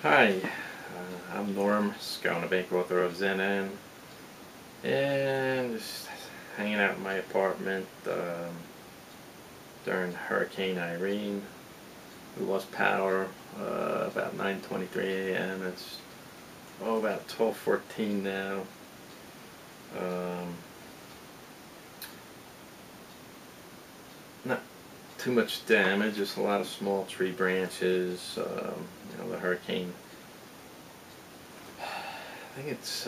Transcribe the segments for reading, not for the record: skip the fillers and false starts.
Hi, I'm Norm Schoonebeek, author of Zen N, and just hanging out in my apartment during Hurricane Irene. We lost power about 9:23 a.m. It's about 12:14 now. Um, Not too much damage, just a lot of small tree branches. The hurricane, I think it's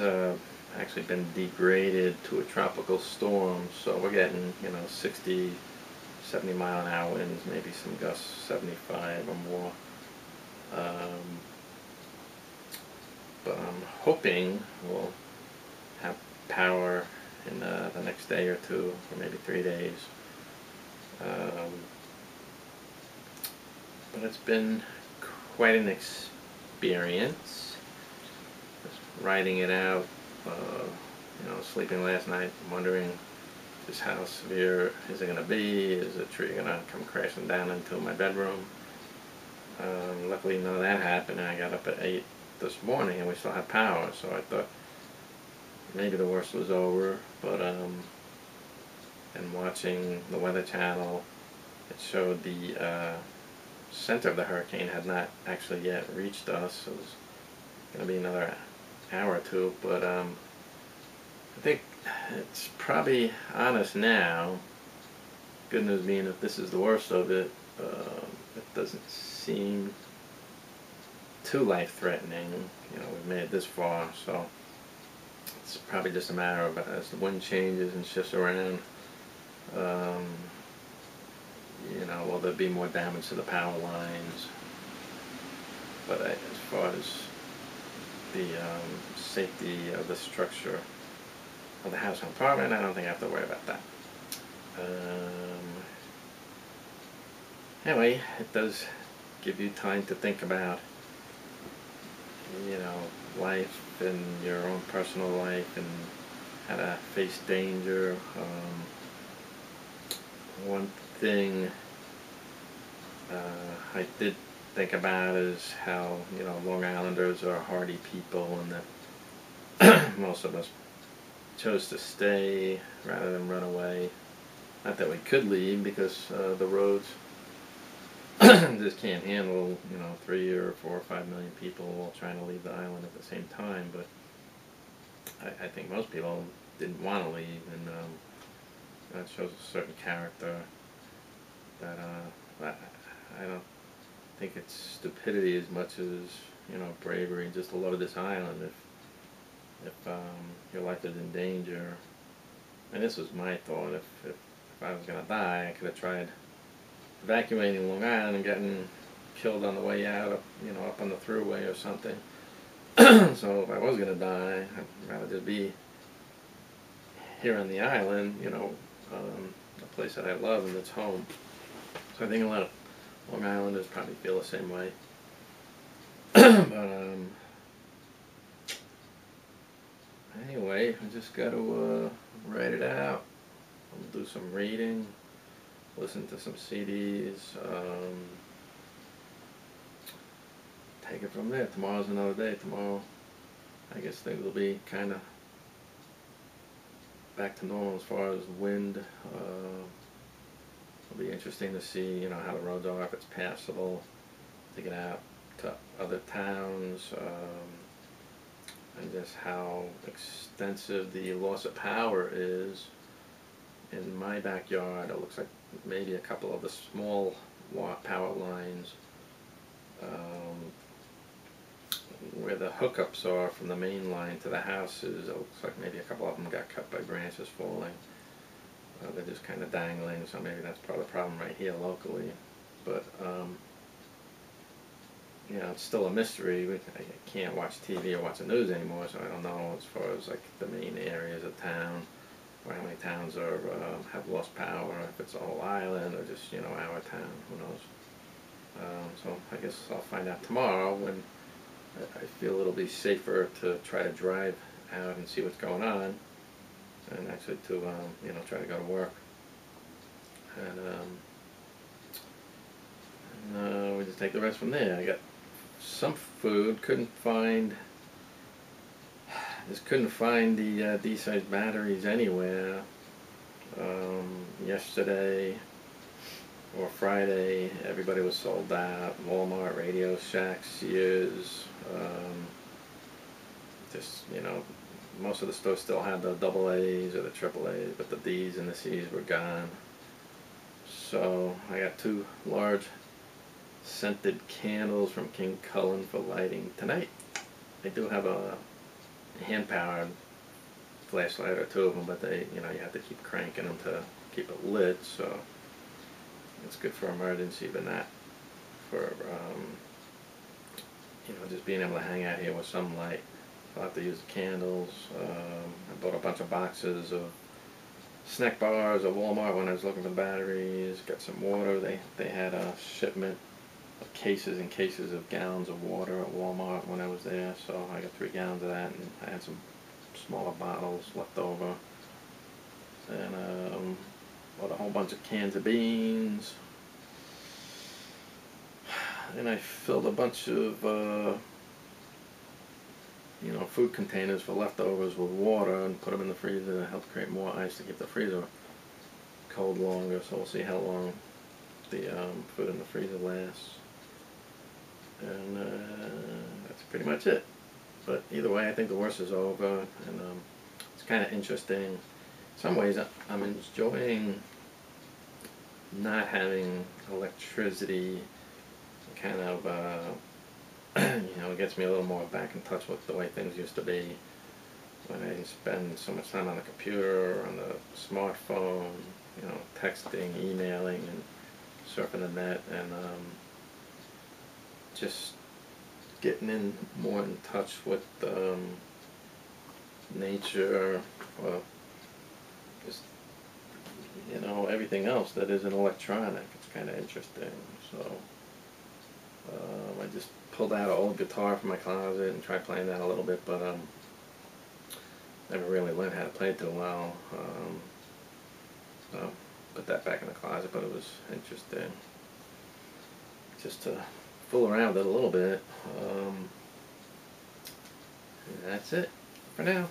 actually been degraded to a tropical storm, so we're getting 60, 70 mile an hour winds, maybe some gusts 75 or more. Um, but I'm hoping we'll have power in the next day or two, or maybe 3 days. Um, but it's been quite an experience. Just writing it out, sleeping last night, wondering just how severe is it going to be? Is the tree going to come crashing down into my bedroom? Luckily none of that happened, and I got up at 8 this morning and we still had power, so I thought maybe the worst was over. But and watching the Weather Channel, it showed the center of the hurricane had not actually yet reached us. It was going to be another hour or two, but I think it's probably on us now. Good news being, if this is the worst of it, it doesn't seem too life-threatening. We've made it this far, so it's probably just a matter of, as the wind changes and shifts around, will there be more damage to the power lines? But as far as the safety of the structure of the house and apartment, I don't think I have to worry about that. Anyway, it does give you time to think about, life and your own personal life and how to face danger. One thing I did think about is how, Long Islanders are hardy people, and that most of us chose to stay rather than run away. Not that we could leave, because the roads just can't handle 3 or 4 or 5 million people all trying to leave the island at the same time. But I think most people didn't want to leave, and that shows a certain character that I don't think it's stupidity as much as bravery, just to love this island. If your life is in danger, and this was my thought, if I was going to die, I could have tried evacuating Long Island and getting killed on the way out, up on the thruway or something. So if I was going to die, I'd rather just be here on the island, a place that I love and that's home. So I think a lot of Long Islanders probably feel the same way. But anyway, I just got to write it out. I'll do some reading, listen to some CDs, take it from there. Tomorrow's another day. Tomorrow, I guess things will be kind of back to normal as far as wind. It'll be interesting to see, how the roads are, if it's passable to get out to other towns, and just how extensive the loss of power is. In my backyard, it looks like maybe a couple of the small power lines, where the hookups are from the main line to the houses, it looks like maybe a couple of them got cut by branches falling. They're just kind of dangling, so maybe that's part of the problem right here locally. But it's still a mystery. I can't watch TV or watch the news anymore, so I don't know as far as like the main areas of town, or how many towns have lost power, if it's a whole island or just our town. Who knows? So I guess I'll find out tomorrow, when I feel it'll be safer to try to drive out and see what's going on, and actually to try to go to work. And we just take the rest from there. I got some food. Just couldn't find the D-size batteries anywhere. Yesterday or Friday, everybody was sold out. Walmart, Radio Shack, Sears. Just, most of the stores still had the double A's or the triple A's, but the D's and the C's were gone. So I got 2 large scented candles from King Cullen for lighting tonight. They do have a hand-powered flashlight or 2 of them, but they, you have to keep cranking them to keep it lit. So it's good for emergency, but not for just being able to hang out here with some light. I'll have to use the candles. I bought a bunch of boxes of snack bars at Walmart when I was looking for batteries. Got some water. They had a shipment of cases and cases of gallons of water at Walmart when I was there. So I got 3 gallons of that, and I had some smaller bottles left over. And bought a whole bunch of cans of beans. And I filled a bunch of food containers for leftovers with water and put them in the freezer to help create more ice to keep the freezer cold longer. So we'll see how long the food in the freezer lasts. And that's pretty much it. But either way, I think the worst is over, and it's kind of interesting. In some ways, I'm enjoying not having electricity. Kind of it gets me a little more back in touch with the way things used to be when I didn't spend so much time on the computer or on the smartphone, texting, emailing, and surfing the net, and just getting more in touch with nature, or just everything else that isn't electronic. It's kind of interesting. So I just pulled out an old guitar from my closet and tried playing that a little bit, but never really learned how to play it too well. So put that back in the closet, but it was interesting just to fool around with it a little bit. And that's it for now.